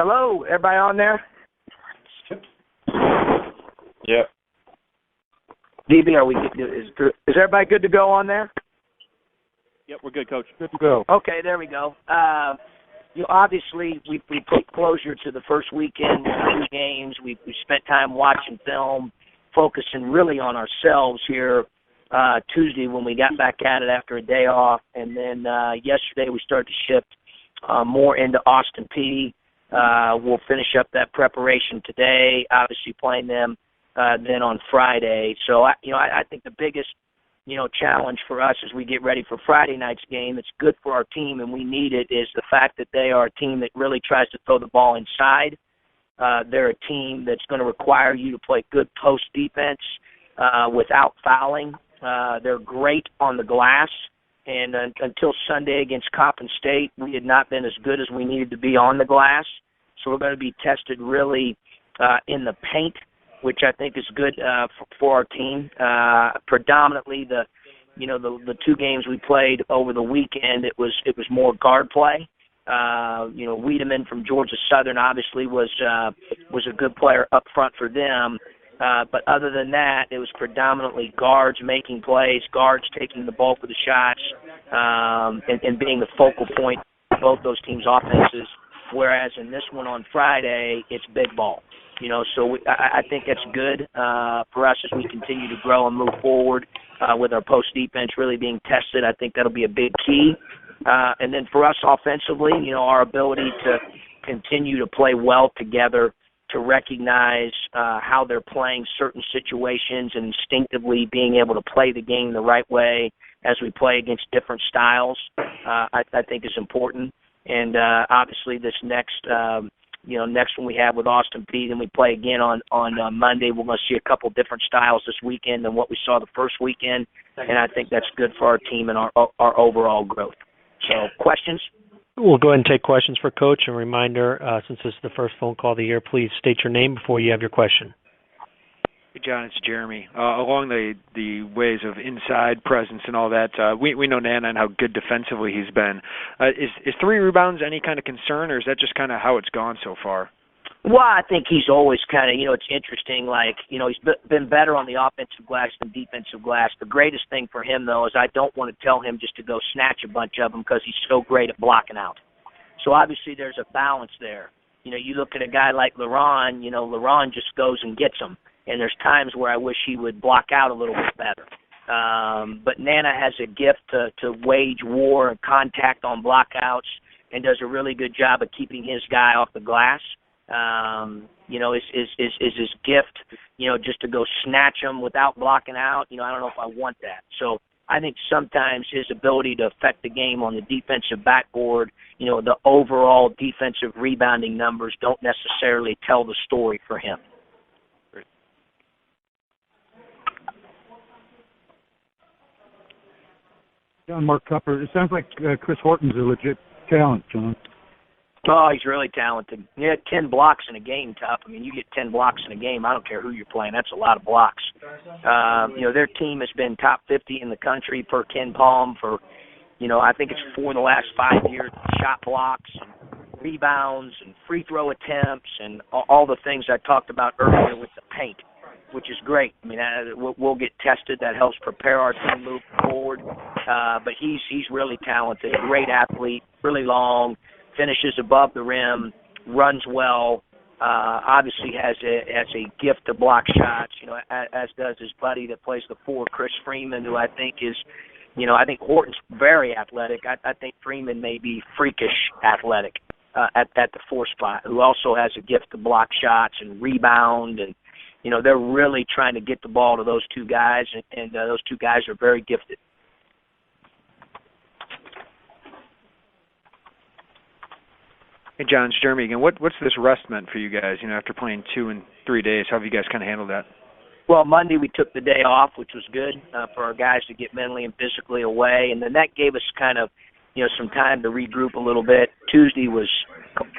Hello, everybody on there? Yep. DB, are we? Is everybody good to go on there? Yep, we're good, Coach. Good to go. Okay, there we go. Obviously, we put closure to the first weekend with 2 games. We spent time watching film, focusing really on ourselves here Tuesday when we got back at it after a day off. And then yesterday we started to shift more into Austin Peay. We'll finish up that preparation today, obviously playing them then on Friday. So, I think the biggest challenge for us as we get ready for Friday night's game that's good for our team, and we need it, is the fact that they are a team that really tries to throw the ball inside. They're a team that's going to require you to play good post defense without fouling. They're great on the glass, and until Sunday against Coppin State, we had not been as good as we needed to be on the glass. So we're going to be tested really in the paint, which I think is good for our team. Predominantly the 2 games we played over the weekend, it was more guard play. Wiedemann from Georgia Southern obviously was a good player up front for them. But other than that, it was predominantly guards making plays, guards taking the bulk of the shots, and being the focal point of both those teams' offenses. Whereas in this one on Friday, it's big ball. So I think that's good for us as we continue to grow and move forward with our post defense really being tested. I think that'll be a big key. And then for us offensively, our ability to continue to play well together, to recognize how they're playing certain situations and instinctively being able to play the game the right way as we play against different styles, I think is important. And obviously this next one we have with Austin Peay, then we play again on Monday. We're going to see a couple different styles this weekend than what we saw the first weekend, and I think that's good for our team and our overall growth. So, questions? We'll go ahead and take questions for Coach. A reminder, since this is the first phone call of the year, please state your name before you have your question. Hey, John, it's Jeremy. Along the ways of inside presence and all that, we know Nana and how good defensively he's been. Is 3 rebounds any kind of concern, or is that just kind of how it's gone so far? Well, I think he's always kind of, it's interesting, he's been better on the offensive glass than defensive glass. The greatest thing for him, though, is I don't want to tell him just to go snatch a bunch of them because he's so great at blocking out. So obviously there's a balance there. You look at a guy like LaRon, LaRon just goes and gets them. And there's times where I wish he would block out a little bit better. But Nana has a gift to wage war and contact on blockouts and does a really good job of keeping his guy off the glass. Is his gift, just to go snatch him without blocking out. I don't know if I want that. So I think sometimes his ability to affect the game on the defensive backboard, the overall defensive rebounding numbers don't necessarily tell the story for him. John, Mark Cupper. It sounds like Chris Horton's a legit talent, John. Oh, he's really talented. He had 10 blocks in a game, Tup. I mean, you get 10 blocks in a game, I don't care who you're playing. That's a lot of blocks. Their team has been top 50 in the country per Ken Palm for, I think it's 4 of the last 5 years, shot blocks and rebounds and free throw attempts and all the things I talked about earlier with the paint, which is great. I mean, we'll get tested. That helps prepare our team moving forward. But he's really talented, a great athlete, really long, finishes above the rim, runs well, obviously has a gift to block shots, as does his buddy that plays the 4, Chris Freeman, who I think is, I think Horton's very athletic. I think Freeman may be freakish athletic at the 4 spot, who also has a gift to block shots and rebound. And, they're really trying to get the ball to those 2 guys, and those 2 guys are very gifted. Hey, John, it's Jeremy again. What's this rest meant for you guys, after playing 2 and 3 days? How have you guys kind of handled that? Well, Monday we took the day off, which was good for our guys to get mentally and physically away, and then that gave us kind of, some time to regroup a little bit. Tuesday was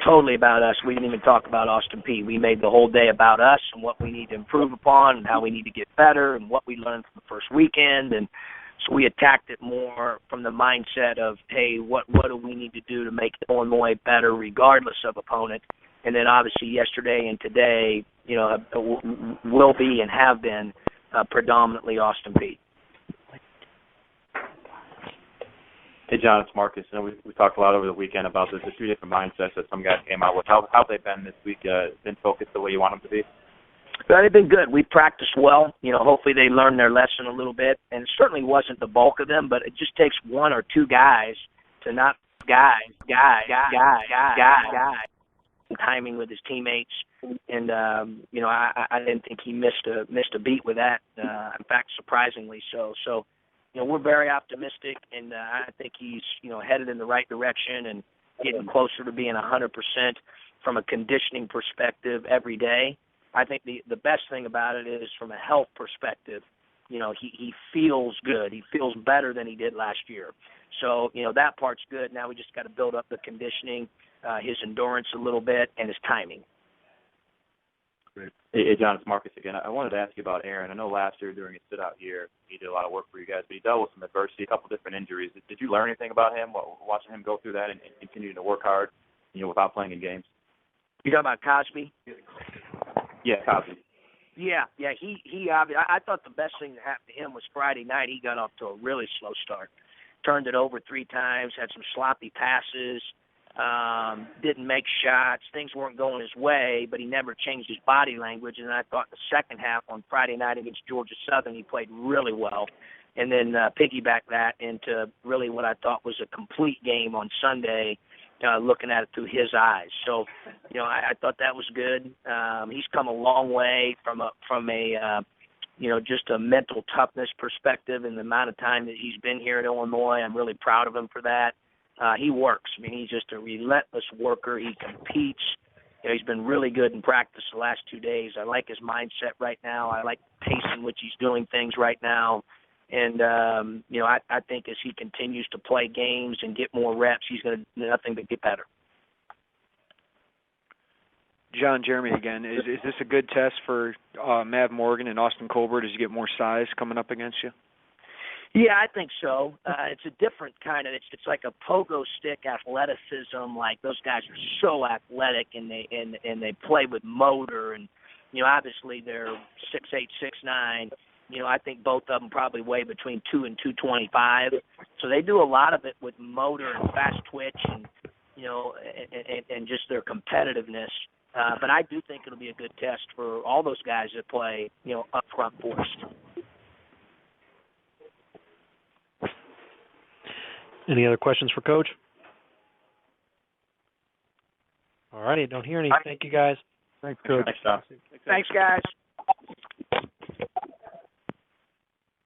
totally about us. We didn't even talk about Austin Peay. We made the whole day about us and what we need to improve upon and how we need to get better and what we learned from the first weekend. And so we attacked it more from the mindset of, hey, what do we need to do to make Illinois better regardless of opponent? and then obviously yesterday and today, will be and have been predominantly Austin Peay. Hey, John, it's Marcus. We talked a lot over the weekend about the two different mindsets that some guys came out with. How have they been this week? Been focused the way you want them to be? Well, they've been good. We practiced well. Hopefully they learned their lesson a little bit. And it certainly wasn't the bulk of them, but it just takes one or two guys to not timing with his teammates. And I didn't think he missed a beat with that. In fact, surprisingly so. So, we're very optimistic, and I think he's headed in the right direction and getting closer to being 100% from a conditioning perspective every day. I think the best thing about it is from a health perspective, he feels good. He feels better than he did last year. So, that part's good. Now we just got to build up the conditioning, his endurance a little bit, and his timing. Great. Hey, John, it's Marcus again. I wanted to ask you about Aaron. I know last year during his sit-out year, he did a lot of work for you guys, but he dealt with some adversity, a couple different injuries. Did you learn anything about him, watching him go through that and continue to work hard, without playing in games? You talking about Cosby? Yeah, Cosby. Yeah. He obviously, I thought the best thing that happened to him was Friday night. He got off to a really slow start. Turned it over 3 times, had some sloppy passes, didn't make shots. Things weren't going his way, but he never changed his body language. And I thought the second half on Friday night against Georgia Southern, he played really well. And then piggyback that into really what I thought was a complete game on Sunday, looking at it through his eyes. So, I thought that was good. He's come a long way from a just a mental toughness perspective and the amount of time that he's been here at Illinois. I'm really proud of him for that. He works. I mean, he's just a relentless worker. He competes. He's been really good in practice the last 2 days. I like his mindset right now. I like the pace in which he's doing things right now. And, I think as he continues to play games and get more reps, he's going to do nothing but get better. John, Jeremy again. Is this a good test for Mav Morgan and Austin Colbert as you get more size coming up against you? Yeah, I think so. It's a different kind of. It's like a pogo stick athleticism. Like those guys are so athletic and they play with motor. And obviously they're 6'8", 6'9". I think both of them probably weigh between 2 and 225. So they do a lot of it with motor and fast twitch and and just their competitiveness. But I do think it'll be a good test for all those guys that play up front for us. Any other questions for Coach? All righty, don't hear any. Thank you, guys. Thanks, Coach. Thanks, John. Thanks, guys.